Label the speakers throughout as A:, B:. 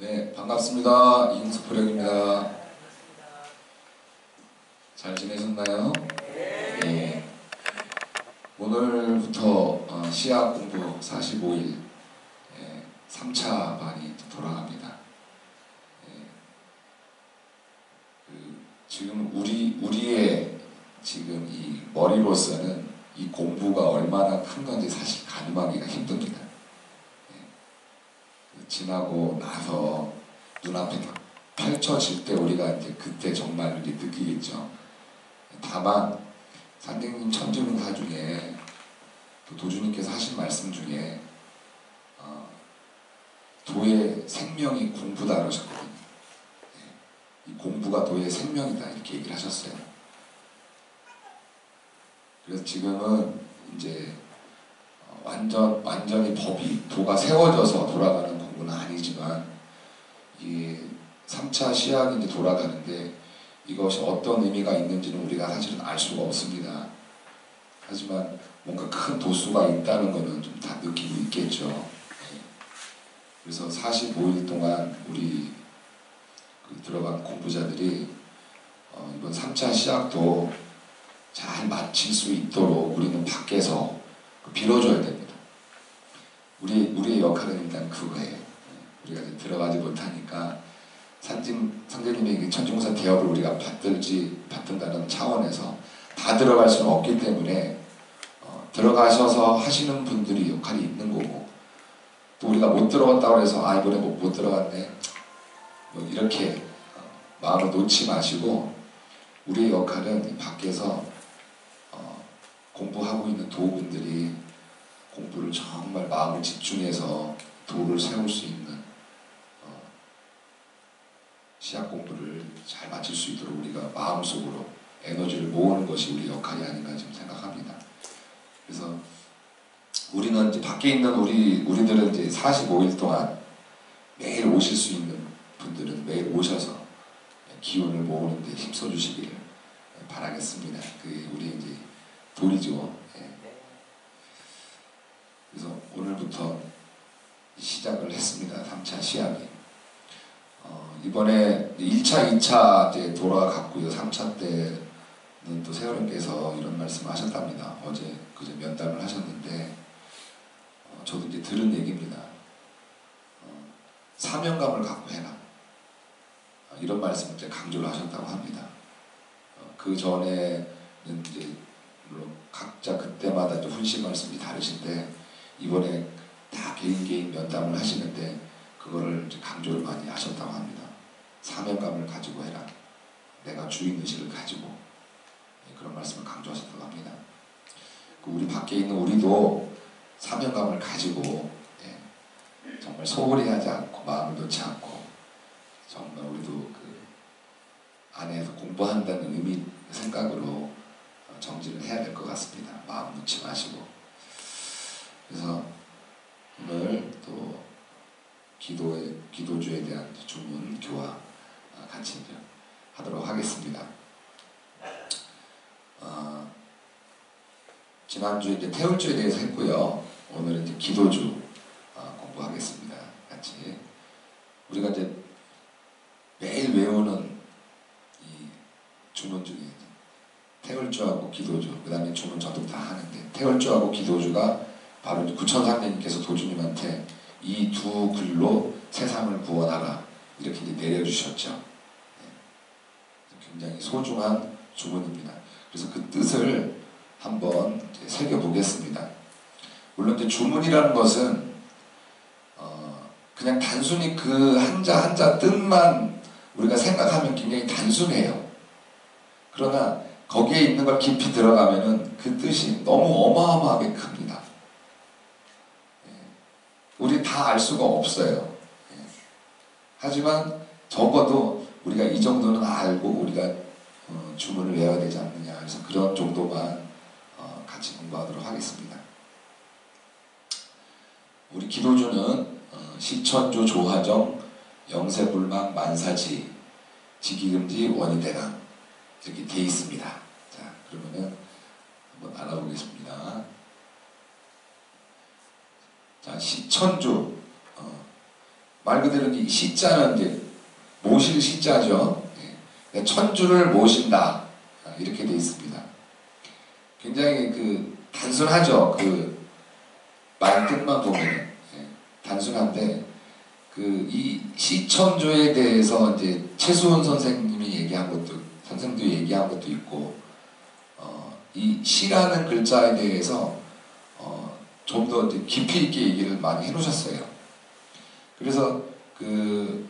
A: 네, 반갑습니다. 이인석포령입니다. 잘 지내셨나요? 예. 오늘부터 시학 공부 45일 3차 반이 돌아갑니다. 지금 우리의 지금 이 머리로서는 이 공부가 얼마나 큰 건지 사실 가늠하기가 힘듭니다. 지나고 나서 눈앞에 펼쳐질 때 우리가 이제 그때 정말 이제 느끼겠죠. 다만 선생님 천지문사 중에 또 도주님께서 하신 말씀 중에 도의 생명이 공부다 그러셨거든요. 이 공부가 도의 생명이다 이렇게 얘기를 하셨어요. 그래서 지금은 이제 완전히 법이 도가 세워져서 돌아가는 공부는 아니지만 이 3차 시학이 이제 돌아가는데 이것이 어떤 의미가 있는지는 우리가 사실은 알 수가 없습니다. 하지만 뭔가 큰 도수가 있다는 것은 좀 다 느끼고 있겠죠. 그래서 45일 동안 우리 들어간 공부자들이 이번 3차 시학도 잘 마칠 수 있도록 우리는 밖에서 빌어줘야 됩니다. 우리의 역할은 일단 그거예요. 우리가 이제 들어가지 못하니까 선생님의 천지문사 대업을 우리가 받든다는 차원에서 다 들어갈 수는 없기 때문에 들어가셔서 하시는 분들이 역할이 있는 거고, 또 우리가 못 들어갔다고 해서 이번에 못 들어갔네 뭐 이렇게 마음을 놓지 마시고, 우리의 역할은 밖에서 공부하고 있는 도우분들이 공부를 정말 마음을 집중해서 도를 세울 수 있는 시학 공부를 잘 마칠 수 있도록 우리가 마음속으로 에너지를 모으는 것이 우리 역할이 아닌가 지금 생각합니다. 그래서 우리는 이제 밖에 있는 우리들은 이제 45일 동안 매일 오실 수 있는 분들은 매일 오셔서 기운을 모으는 데 힘써 주시기를 바라겠습니다. 그게 우리 이제 도리죠. 그래서 오늘부터 시작을 했습니다. 3차 시합이. 이번에 1차, 2차 이제 돌아갔고요. 3차 때는 또 세월님께서 이런 말씀 하셨답니다. 어제 그제 면담을 하셨는데 저도 이제 들은 얘기입니다. 사명감을 갖고 해라. 이런 말씀을 이제 강조를 하셨다고 합니다. 그 전에는 이제 물론 각자 그때마다 또 훈시 말씀이 다르신데 이번에 다 개인 면담을 하시는데 그거를 이제 강조를 많이 하셨다고 합니다. 사명감을 가지고 해라. 내가 주인의식을 가지고 그런 말씀을 강조하셨다고 합니다. 우리 밖에 있는 우리도 사명감을 가지고 정말 소홀히 하지 않고 마음을 놓지 않고 정말 우리도 그 안에서 공부한다는 의미 생각으로 정진을 해야 될 것 같습니다. 마음 놓지 마시고. 그래서 오늘 또 기도주에 대한 주문 교화 같이 이제 하도록 하겠습니다. 지난주에 이제 태울주에 대해서 했고요. 오늘은 이제 기도주 공부하겠습니다. 같이 우리가 이제 매일 외우는 이 주문 중에 태울주하고 기도주, 그 다음에 주문 저도 다 하는데 태울주하고 기도주가 바로 구천상대님께서 도주님한테 이 두 글로 세상을 구원하라 이렇게 이제 내려주셨죠. 굉장히 소중한 주문입니다. 그래서 그 뜻을 한번 새겨보겠습니다. 물론 이제 주문이라는 것은 그냥 단순히 그 한자 한자 뜻만 우리가 생각하면 굉장히 단순해요. 그러나 거기에 있는 걸 깊이 들어가면은 그 뜻이 너무 어마어마하게 큽니다. 우리 다 알 수가 없어요. 하지만 적어도 우리가 이 정도는 알고 우리가 주문을 외워야 되지 않느냐. 그래서 그런 정도만 같이 공부하도록 하겠습니다. 우리 기도주는 시천조 조화정 영세불망 만사지 지기금지 원이대강 이렇게 돼 있습니다. 자, 그러면은 한번 알아보겠습니다. 자, 시천조 말 그대로 이 시자는 이제 모실 시자죠. 예. 천주를 모신다 이렇게 되어 있습니다. 굉장히 그 단순하죠. 그 말 뜻만 보면 단순한데 그 이 시천주에 대해서 이제 최수원 선생님이 얘기한 것도 선생도 얘기한 것도 있고 이 시라는 글자에 대해서 좀 더 깊이 있게 얘기를 많이 해놓으셨어요. 그래서 그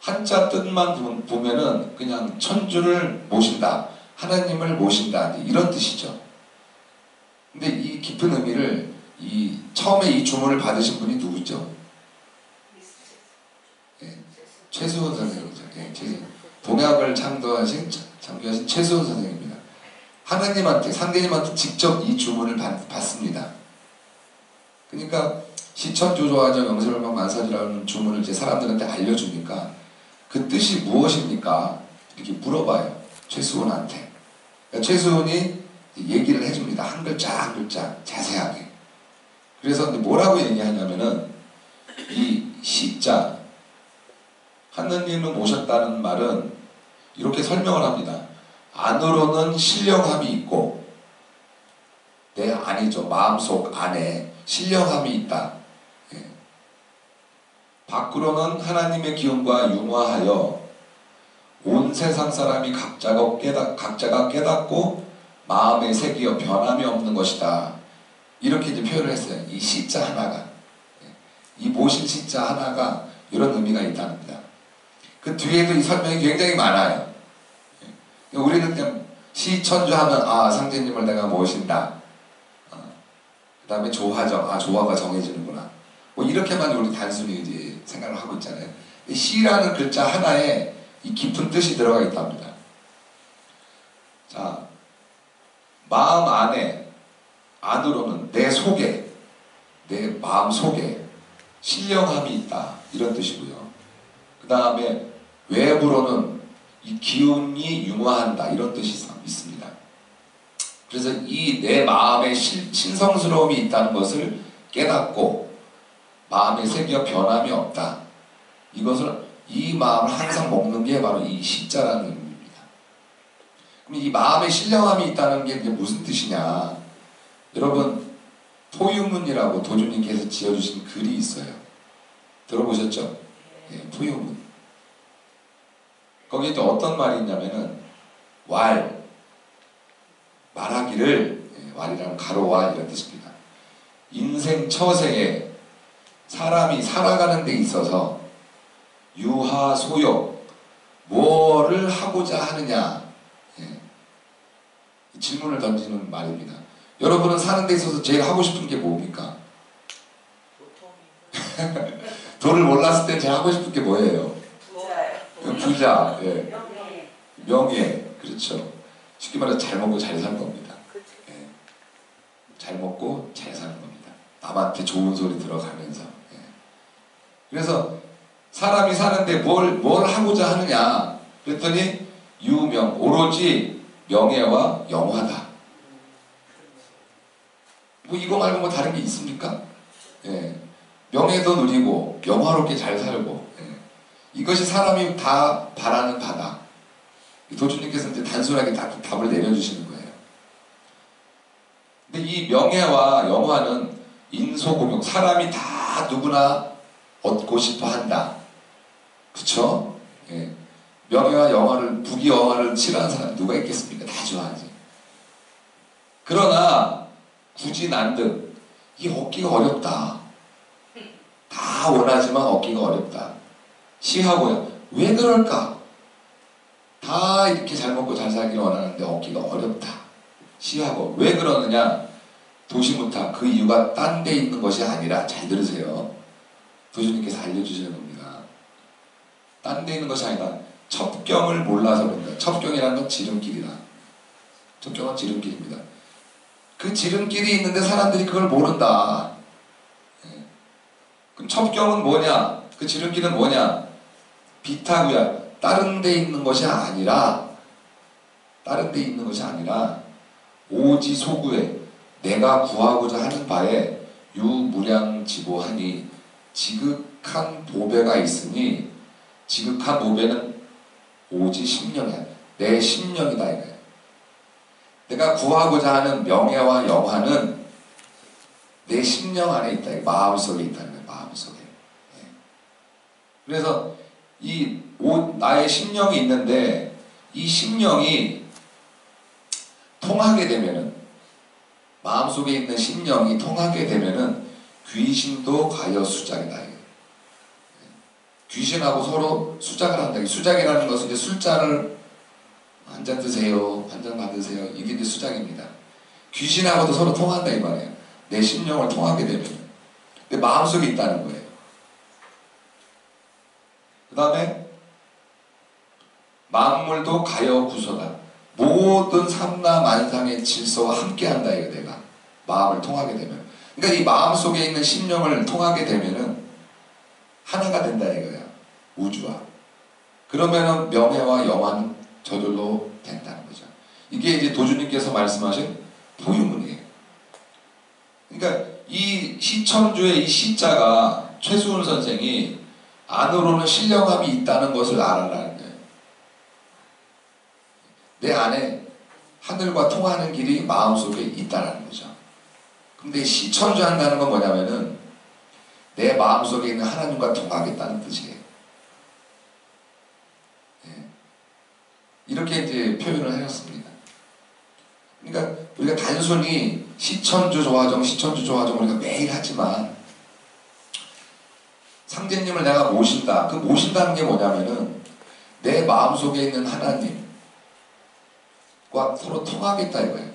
A: 한자 뜻만 보면은 그냥 천주를 모신다, 하나님을 모신다 이런 뜻이죠. 근데 이 깊은 의미를 처음에 이 주문을 받으신 분이 누구죠? 예, 최수원 선생님이죠. 예, 동약을 창조하신 최수원 선생님입니다. 하나님한테, 상대님한테 직접 이 주문을 받습니다. 그러니까 시천조조하정 영세멸망 만사지라는 주문을 이제 사람들한테 알려주니까 그 뜻이 무엇입니까? 이렇게 물어봐요. 최수원한테. 그러니까 최수원이 얘기를 해줍니다. 한 글자 한 글자 자세하게. 그래서 뭐라고 얘기하냐면은 이 시자 하느님을 모셨다는 말은 이렇게 설명을 합니다. 안으로는 신령함이 있고 내 안이죠. 마음속 안에 신령함이 있다. 예. 밖으로는 하나님의 기운과 융화하여 온 세상 사람이 각자가 깨닫고 마음에 새기어 변함이 없는 것이다. 이렇게 이제 표현을 했어요. 이 시자 하나가. 이 모신 시자 하나가 이런 의미가 있다는 겁니다. 그 뒤에도 이 설명이 굉장히 많아요. 우리는 그냥 시천주하면 상제님을 내가 모신다. 그 다음에 조화정, 조화가 정해지는구나. 뭐 이렇게만 우리 단순히 이제 생각을 하고 있잖아요. 시라는 글자 하나에 이 깊은 뜻이 들어가 있답니다. 자, 마음 안에, 안으로는 내 속에, 내 마음 속에 신령함이 있다. 이런 뜻이고요. 그 다음에 외부로는 이 기운이 융화한다. 이런 뜻이 있습니다. 그래서 이 내 마음에 신성스러움이 있다는 것을 깨닫고 마음에 새겨 변함이 없다. 이 마음을 항상 먹는 게 바로 이 시자라는 의미입니다. 그럼 이 마음에 신령함이 있다는 게 무슨 뜻이냐? 여러분 포유문이라고 도주님께서 지어주신 글이 있어요. 들어보셨죠? 예, 포유문. 거기에 또 어떤 말이 있냐면은 말하기를, 왈이라는 가로와 이런 뜻입니다. 인생 처생에 사람이 살아가는 데 있어서 유하 소욕 뭐를 하고자 하느냐, 질문을 던지는 말입니다. 여러분은 사는 데 있어서 제일 하고 싶은 게 뭡니까? 돈을 몰랐을 때 제일 하고 싶은 게 뭐예요? 부자, 예. 명예, 그렇죠. 쉽게 말해서 잘 먹고 잘 사는 겁니다. 예. 잘 먹고 잘 사는 겁니다. 남한테 좋은 소리 들어가면서. 예. 그래서 사람이 사는데 뭘 하고자 하느냐 그랬더니 유명, 오로지 명예와 영화다. 뭐 이거 말고 뭐 다른 게 있습니까? 예. 명예도 누리고 영화롭게 잘 살고, 예. 이것이 사람이 다 바라는 바다. 도주님께서 이제 단순하게 답을 내려주시는 거예요. 근데 이 명예와 영화는 인소공용, 사람이 다 누구나 얻고 싶어 한다. 그쵸? 예. 명예와 영화를, 부귀영화를 싫어하는 사람이 누가 있겠습니까? 다 좋아하지. 그러나 굳이 난득 이 얻기가 어렵다. 다 원하지만 얻기가 어렵다. 시하고요. 왜 그럴까? 다 이렇게 잘 먹고 잘 살기를 원하는데 얻기가 어렵다. 시하고 왜 그러느냐? 도시무타 그 이유가 딴 데 있는 것이 아니라, 잘 들으세요. 도주님께서 알려주시는 겁니다. 딴 데 있는 것이 아니라 첩경을 몰라서 그런다. 첩경이라는 건 지름길이다. 첩경은 지름길입니다. 그 지름길이 있는데 사람들이 그걸 모른다. 예. 그럼 첩경은 뭐냐? 그 지름길은 뭐냐? 비타구야. 다른 데 있는 것이 아니라, 오지 소구에 내가 구하고자 하는 바에 유무량지보하니 지극 지극한 보배가 있으니 지극한 보배는 오직 심령이야. 내 심령이다 이거야. 내가 구하고자 하는 명예와 영화는 내 심령 안에 있다. 마음속에 있다는 거야. 마음속에. 그래서 나의 심령이 있는데 이 심령이 통하게 되면은 마음속에 있는 심령이 통하게 되면은 귀신도 가여 수작이다. 귀신하고 서로 수작을 한다. 수작이라는 것은 이제 술잔을 한 잔 드세요, 한 잔 받으세요. 이게 이제 수작입니다. 귀신하고도 서로 통한다 이 말이에요. 내 심령을 통하게 되면 내 마음속에 있다는 거예요. 그 다음에 만물도 가여 구서다. 모든 삼라 만상의 질서와 함께한다 이거 내가 마음을 통하게 되면. 그러니까 이 마음속에 있는 심령을 통하게 되면은 하나가 된다 이거야. 우주와. 그러면은 명예와 영화는 저절로 된다는 거죠. 이게 이제 도주님께서 말씀하신 포유문이에요. 그러니까 이 시천주의 이 시자가 최수훈 선생이 안으로는 신령함이 있다는 것을 알아라는 거예요. 내 안에 하늘과 통하는 길이 마음속에 있다는 거죠. 근데 시천주 한다는 건 뭐냐면은 내 마음속에 있는 하나님과 통하겠다는 뜻이에요. 이렇게 이제 표현을 하셨습니다. 그러니까 우리가 단순히 시천주 조화정 우리가 매일 하지만 상제님을 내가 모신다. 그 모신다는 게 뭐냐면은 내 마음속에 있는 하나님과 서로 통하겠다 이거예요.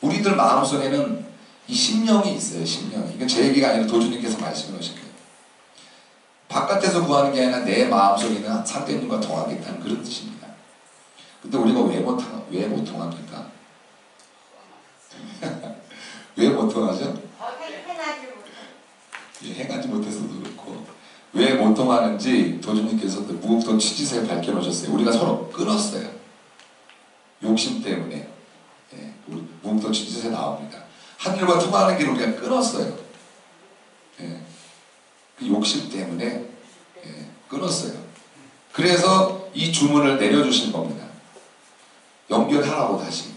A: 우리들 마음속에는 이 심령이 있어요. 심령. 이건 제 얘기가 아니라 도주님께서 말씀해 주신 거예요. 바깥에서 구하는 게 아니라 내 마음속에 있는 상제님과 통하겠다는 그런 뜻입니다. 근데 우리가 왜 못 통합니까? 왜 못 통하죠? 행하지 못해서도 그렇고 왜 못 통하는지 도주님께서도 무국도 취지서에 밝혀놓으셨어요. 우리가 서로 끊었어요. 욕심 때문에. 무국도 취지서에 나옵니다. 하늘과 통하는 길을 우리가 끊었어요. 그 욕심 때문에 끊었어요. 그래서 이 주문을 내려주신 겁니다. 연결하라고 다시.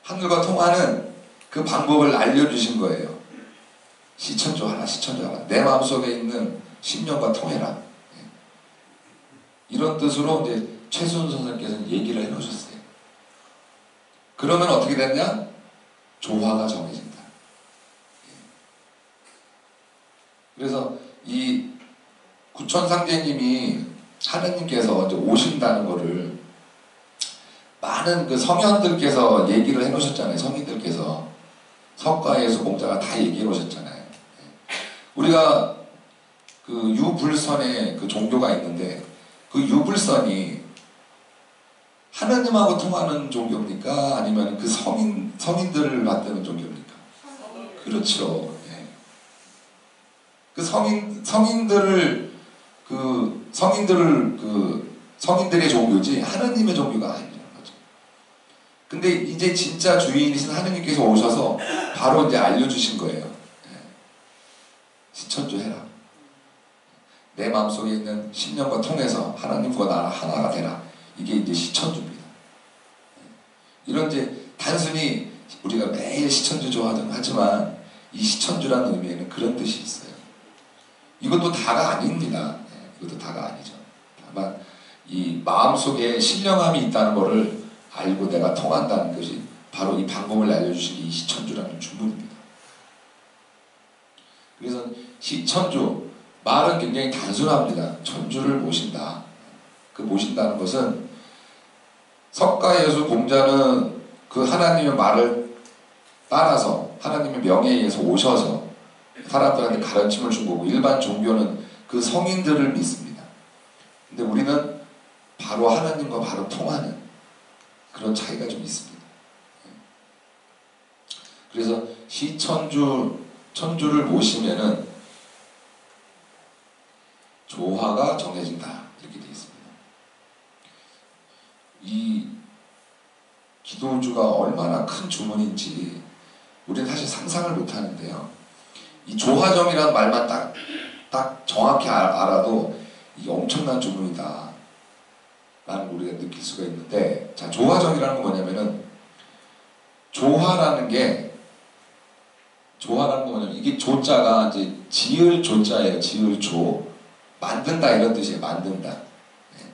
A: 하늘과 통하는 그 방법을 알려주신 거예요. 시천조 하나, 시천조 하나. 내 마음속에 있는 심령과 통해라. 이런 뜻으로 이제 최수훈 선생님께서는 얘기를 해놓으셨어요. 그러면 어떻게 됐냐? 조화가 정해진다. 그래서 이 구천상제님이 하느님께서 이제 오신다는 거를 많은 그 성현들께서 얘기를 해놓으셨잖아요. 성인들께서 석가예수 공자가 다 얘기해 놓으셨잖아요. 우리가 그 유불선에 그 종교가 있는데 그 유불선이 하느님하고 통하는 종교입니까? 아니면 그 성인들을 받드는 종교입니까? 그렇죠. 그 성인들의 종교지 하느님의 종교가 아니라는 거죠. 근데 이제 진짜 주인이신 하느님께서 오셔서 바로 이제 알려주신 거예요. 시천주 해라. 내 마음속에 있는 심령과 통해서 하나님과 나 하나가 되라. 이게 이제 시천주입니다. 이런 이제 단순히 우리가 매일 시천주 좋아하든 하지만 이 시천주라는 의미에는 그런 뜻이 있어요. 이것도 다가 아닙니다. 이것도 다가 아니죠. 다만 이 마음속에 신령함이 있다는 것을 알고 내가 통한다는 것이 바로 이 방법을 알려주신 게 이 시천주라는 주문입니다. 그래서 시천주 말은 굉장히 단순합니다. 천주를 모신다. 그 모신다는 것은 석가예수 공자는 그 하나님의 말을 따라서 하나님의 명예에 의해서 오셔서 사람들한테 가르침을 준 거고 일반 종교는 그 성인들을 믿습니다. 근데 우리는 바로 하나님과 바로 통하는 그런 차이가 좀 있습니다. 그래서 천주를 모시면은 조화가 정해진다 이렇게 되어 있습니다. 이 기도주가 얼마나 큰 주문인지 우리는 사실 상상을 못하는데요. 이 조화정이라는 말만 딱 딱 정확히 알아도 이게 엄청난 주문이다 라는 걸 우리가 느낄 수가 있는데, 자, 조화정이라는 건 뭐냐면은, 조화라는 게 뭐냐면, 이게 조자가 이제 지을 조자예요. 지을 조. 만든다 이런 뜻이에요. 만든다. 네.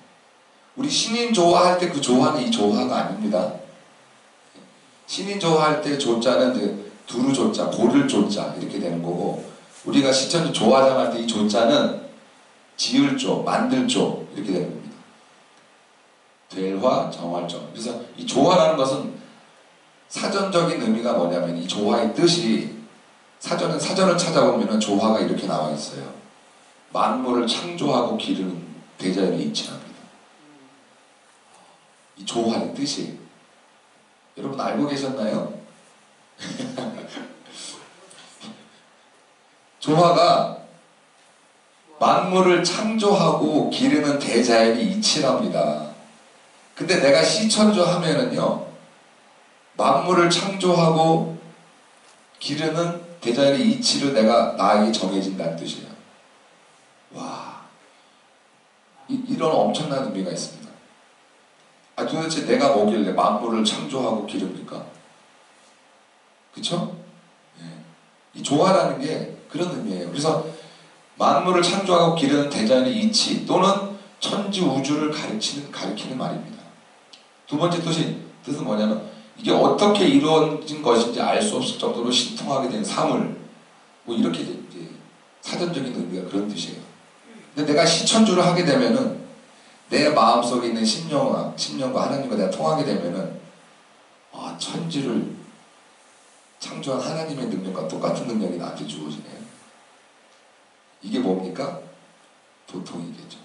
A: 우리 신인 조화할 때 그 조화는 이 조화가 아닙니다. 신인 조화할 때 조자는 이제 두루 조자, 고를 조자 이렇게 되는 거고, 우리가 시천조 조화장 할 때 이 조자는 지을 조, 만들 조 이렇게 되는 겁니다. 될화, 정활정. 그래서 이 조화라는 것은 사전적인 의미가 뭐냐면, 이 조화의 뜻이 사전을 찾아보면 조화가 이렇게 나와 있어요. 만물을 창조하고 기르는 대자연의 이치랍니다. 이 조화의 뜻이 여러분 알고 계셨나요? 조화가 만물을 창조하고 기르는 대자연의 이치랍니다. 근데 내가 시천조 하면은요, 만물을 창조하고 기르는 대자연의 이치를 내가 나에게 정해진다는 뜻이에요. 와, 이런 엄청난 의미가 있습니다. 아, 도대체 내가 뭐길래 만물을 창조하고 기릅니까? 그쵸? 네. 이 조화라는 게 그런 의미예요. 그래서 만물을 창조하고 기르는 대자연의 이치 또는 천지 우주를 가리키는 말입니다. 두 번째 뜻은 뭐냐면, 이게 어떻게 이루어진 것인지 알 수 없을 정도로 신통하게 된 사물, 뭐 이렇게 이제 사전적인 의미가 그런 뜻이에요. 근데 내가 시천주를 하게 되면은 내 마음속에 있는 심령과 하나님과 내가 통하게 되면은, 천지를 창조한 하나님의 능력과 똑같은 능력이 나한테 주어지네요. 이게 뭡니까? 도통이겠죠.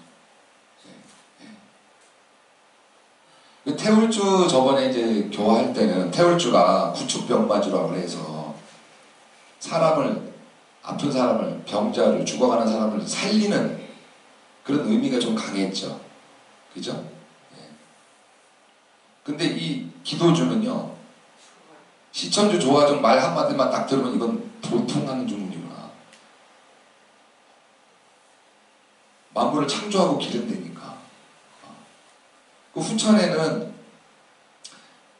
A: 태울주 저번에 이제 교화할 때는 태울주가 구축병마주라고 해서 아픈 사람을, 병자를, 죽어가는 사람을 살리는 그런 의미가 좀 강했죠. 그죠? 예. 근데 이 기도주는요, 시천주 조화정 말 한마디만 딱 들으면 이건 도통하는 주문이구나. 만물을 창조하고 기른다니까. 그 후천에는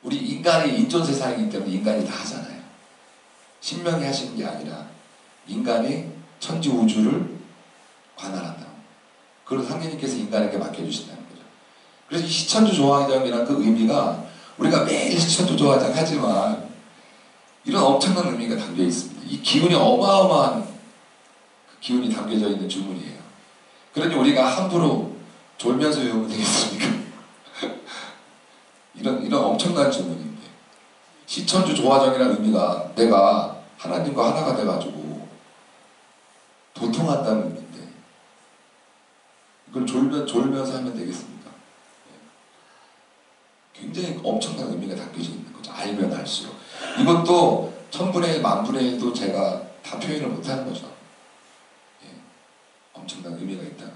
A: 우리 인간이 인존 세상이기 때문에 인간이 다 하잖아요. 신명이 하시는 게 아니라 인간이 천지 우주를 관할한다. 그걸 상계님께서 인간에게 맡겨주신다는 거죠. 그래서 이 시천주 조화정이라는 그 의미가, 우리가 매일 시천주 조화정 하지만 이런 엄청난 의미가 담겨 있습니다. 이 기운이 어마어마한 그 기운이 담겨져 있는 주문이에요. 그러니 우리가 함부로 졸면서 외우면 되겠습니까? 이런 엄청난 주문인데, 시천주 조화정이라는 의미가 내가 하나님과 하나가 돼가지고 도통한다는 의미인데, 이걸 졸면서 하면 되겠습니까? 굉장히 엄청난 의미가 담겨져 있는 거죠. 알면 알수록. 이것도 천분의 1, 만분의 1도 제가 다 표현을 못하는 거죠. 엄청난 의미가 있다는 거예요.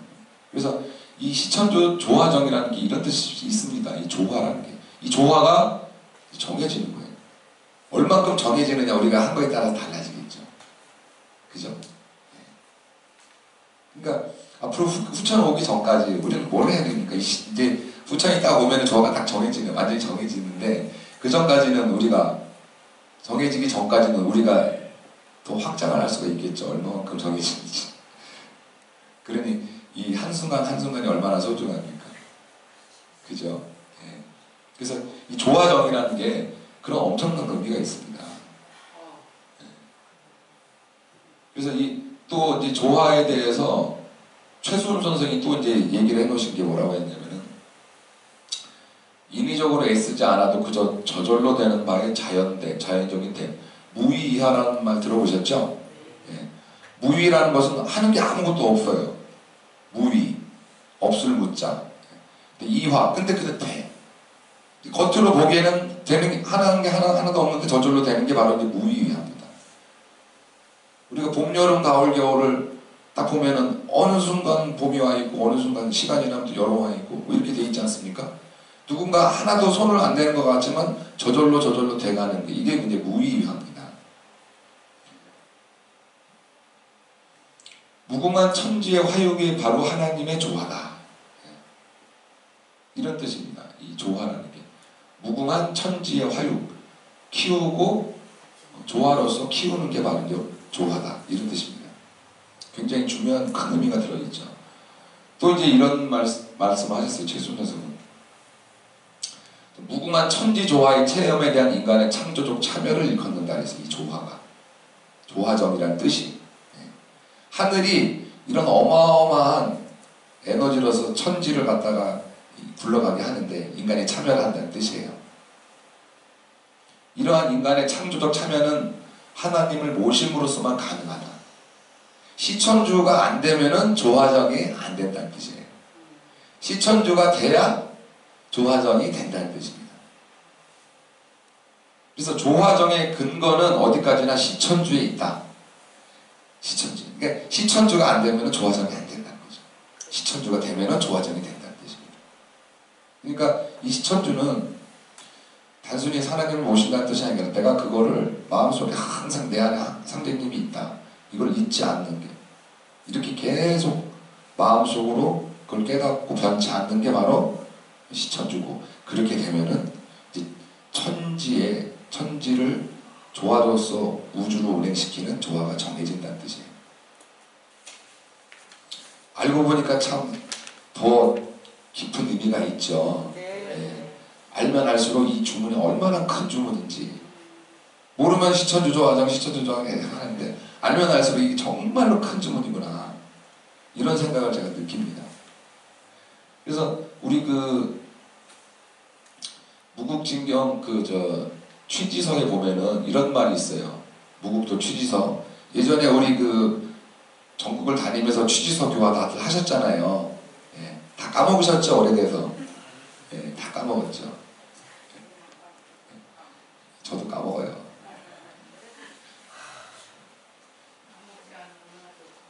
A: 그래서 이 시천주 조화정이라는 게 이런 뜻이 있습니다. 이 조화라는 게. 이 조화가 정해지는 거예요. 얼만큼 정해지느냐, 우리가 한 거에 따라서 달라지겠죠. 그죠? 그러니까 앞으로 후천 오기 전까지 우리는 뭘 해야 되니까, 이제 후천이 딱 오면 조화가 딱 완전히 정해지는데, 그 전까지는 우리가, 정해지기 전까지는 우리가 더 확장을 할 수가 있겠죠. 얼마만큼 정해지는지. 그러니 이 한순간 한순간이 얼마나 소중합니까? 그죠? 예. 그래서 이 조화정이라는 게 그런 엄청난 의미가 있습니다. 예. 그래서 또 이제 조화에 대해서 최수훈 선생이 또 이제 얘기를 해놓으신 게 뭐라고 했냐면은, 인위적으로 애쓰지 않아도 그저 저절로 되는 바의 자연적인 됨. 무의이하라는 말 들어보셨죠? 예. 무의라는 것은 하는 게 아무것도 없어요. 무의, 없을 무자. 이화, 근데 그게 돼. 겉으로 보기에는 하는 게 하나도 없는데 저절로 되는 게 바로 이제 무의합니다. 우리가 봄, 여름, 가을, 겨울을 딱 보면은 어느 순간 봄이 와 있고 어느 순간 시간이 지나면 또 여름 와 있고 뭐 이렇게 돼 있지 않습니까? 누군가 하나도 손을 안 대는 것 같지만 저절로 돼가는 게, 이게 이제 무의합니다. 무궁한 천지의 화육이 바로 하나님의 조화다. 이런 뜻입니다. 이 조화라는 게 무궁한 천지의 화육, 키우고 조화로서 키우는 게 바로 조화다. 이런 뜻입니다. 굉장히 중요한 큰 의미가 들어있죠. 또 이제 이런 말씀하셨어요. 최순현 선생님. 무궁한 천지 조화의 체험에 대한 인간의 창조적 참여를 일컫는다. 그래서 이 조화가 조화점이라는 뜻이, 하늘이 이런 어마어마한 에너지로서 천지를 갖다가 굴러가게 하는데 인간이 참여를 한다는 뜻이에요. 이러한 인간의 창조적 참여는 하나님을 모심으로써만 가능하다. 시천주가 안 되면은 조화정이 안 된다는 뜻이에요. 시천주가 돼야 조화정이 된다는 뜻입니다. 그래서 조화정의 근거는 어디까지나 시천주에 있다. 시천주. 그러니까 시천주가 안 되면은 조화정이 안 된다는 거죠. 시천주가 되면은 조화정이 된다는 뜻입니다. 그러니까 이 시천주는 단순히 하나님을 모신다는 뜻이 아니라 내가 그거를 마음속에 항상 내 안에 상대님이 있다. 이걸 잊지 않는 게, 이렇게 계속 마음속으로 그걸 깨닫고 변치 않는 게 바로 시천주고, 그렇게 되면은 이제 천지를 조화로서 우주로 운행시키는 조화가 정해진다는 뜻이에요. 알고 보니까 참 더 깊은 의미가 있죠. 알면 알수록 이 주문이 얼마나 큰 주문인지, 모르면 시천주 조화정 하는데 알면 알수록 이게 정말로 큰 주문이구나, 이런 생각을 제가 느낍니다. 그래서 우리 무국진경 취지서에 보면은 이런 말이 있어요. 무국도 취지서. 예전에 우리 전국을 다니면서 취지서 교화 다들 하셨잖아요. 예, 다 까먹으셨죠, 오래돼서. 예, 다 까먹었죠. 저도 까먹어요.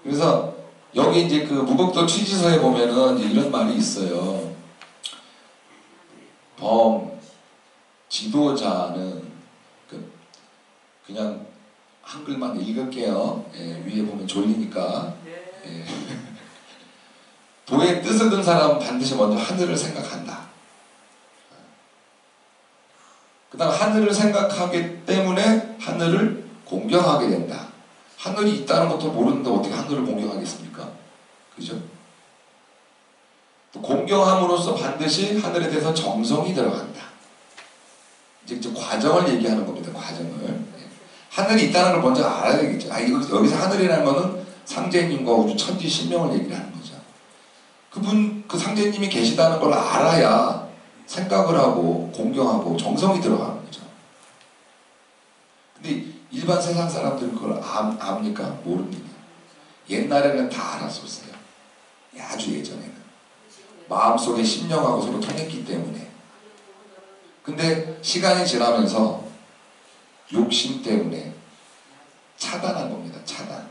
A: 그래서 여기 이제 무국도 취지서에 보면은 이제 이런 말이 있어요. 지도자는 그냥 한글만 읽을게요. 예, 위에 보면 졸리니까. 예. 도의 뜻을 든 사람은 반드시 먼저 하늘을 생각한다. 그 다음 하늘을 생각하기 때문에 하늘을 공경하게 된다. 하늘이 있다는 것도 모르는데 어떻게 하늘을 공경하겠습니까? 그죠? 또 공경함으로써 반드시 하늘에 대해서 정성이 들어간다. 이제 과정을 얘기하는 겁니다. 과정을. 하늘이 있다는 걸 먼저 알아야 되겠죠. 여기서 하늘이라는 거는 상제님과 우주 천지 신명을 얘기를 하는 거죠. 그 상제님이 계시다는 걸 알아야 생각을 하고 공경하고 정성이 들어가는 거죠. 근데 일반 세상 사람들은 그걸 압니까? 모릅니다. 옛날에는 다 알았었어요. 아주 예전에는. 마음속에 심령하고 서로 통했기 때문에. 근데 시간이 지나면서 욕심 때문에 차단한 겁니다. 차단.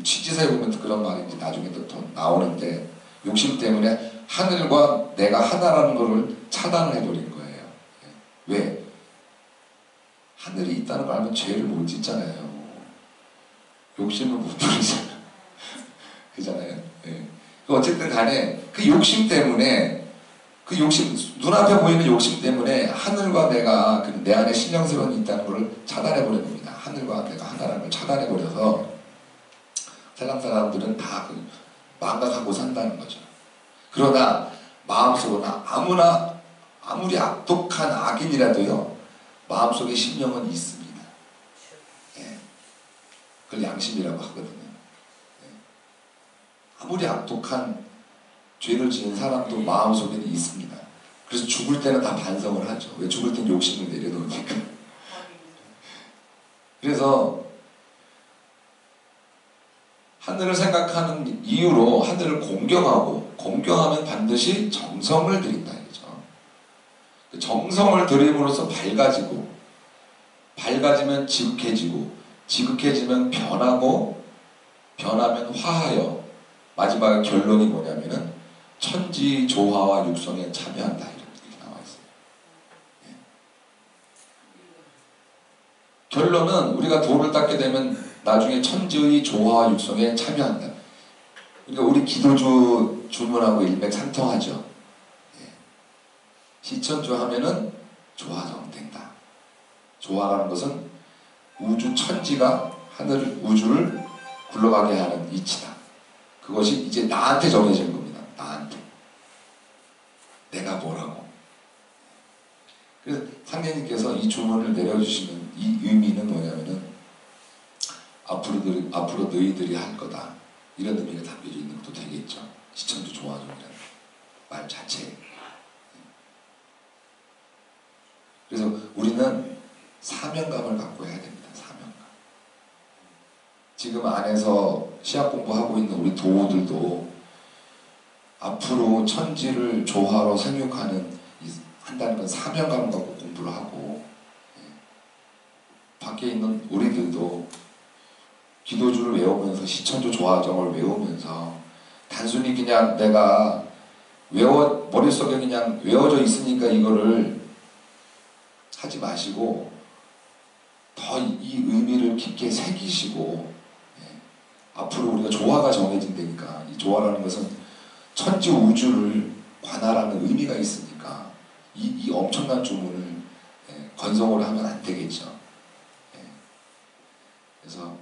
A: 취지서에 보면 그런 말이 이제 나중에 또 나오는데, 욕심 때문에 하늘과 내가 하나라는 것을 차단을 해버린 거예요. 왜? 하늘이 있다는 걸 알면 죄를 못 짓잖아요. 욕심을 못 부리잖아요. 그잖아요. 예. 어쨌든 간에 그 욕심 때문에, 눈앞에 보이는 욕심 때문에 하늘과 내가 내 안에 신령스러움이 있다는 걸 차단해버린 겁니다. 하늘과 내가 하나라는 걸 차단해버려서 세상 사람들은 다 망각하고 산다는 거죠. 그러나 마음속으로 아무리 악독한 악인이라도요, 마음속에 심령은 있습니다. 예. 그걸 양심이라고 하거든요. 예. 아무리 악독한 죄를 지은 사람도 마음속에는 있습니다. 그래서 죽을 때는 다 반성을 하죠. 왜 죽을 때는 욕심을 내려놓으니까. 그래서 하늘을 생각하는 이유로 하늘을 공경하면 반드시 정성을 들인다 이거죠. 정성을 들임으로써 밝아지면 지극해지면 변하고, 변하면 화하여, 마지막 결론이 뭐냐면은 천지 조화와 육성에 참여한다, 이렇게 나와 있어요. 예. 결론은 우리가 도를 닦게 되면 나중에 천지의 조화와 육성에 참여한다. 그러니까 우리 기도주 주문하고 일맥상통하죠. 예. 시천주 하면은 조화정 된다. 조화라는 것은 우주 천지가 하늘 우주를 굴러가게 하는 이치다. 그것이 이제 나한테 정해진 겁니다. 나한테. 내가 뭐라고. 그래서 상례님께서 이 주문을 내려주시는 이 의미는 뭐냐면은 앞으로 너희들이 할 거다. 이런 의미가 담겨져 있는 것도 되겠죠. 시천주 조화정이라는 말 자체에. 그래서 우리는 사명감을 갖고 해야 됩니다. 사명감. 지금 안에서 시학 공부하고 있는 우리 도우들도 앞으로 천지를 조화로 생육하는 한다는 건 사명감을 갖고 공부를 하고, 밖에 있는 우리들도 기도주를 외우면서 시천주 조화정을 외우면서 단순히 그냥 내가 머릿속에 그냥 외워져 있으니까 이거를 하지 마시고 더 이 의미를 깊게 새기시고, 앞으로 우리가 조화가 정해진다니까, 이 조화라는 것은 천지 우주를 관할하는 의미가 있으니까 이 엄청난 주문을 건성으로 하면 안 되겠죠. 그래서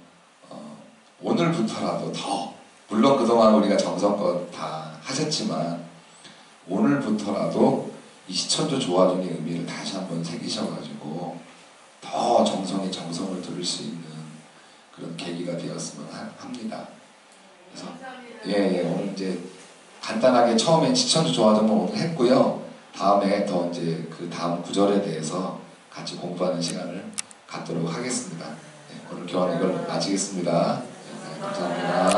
A: 오늘부터라도 더, 물론 그동안 우리가 정성껏 다 하셨지만 오늘부터라도 이 시천주 조화정의 의미를 다시 한번 새기셔가지고 더 정성에 정성을 들을 수 있는 그런 계기가 되었으면 합니다. 그래서 오늘 이제 간단하게 처음엔 시천주 조화정을 오늘 했고요. 다음에 더 이제 그 다음 구절에 대해서 같이 공부하는 시간을 갖도록 하겠습니다. 오늘 교환 이걸 마치겠습니다. 감사합니다.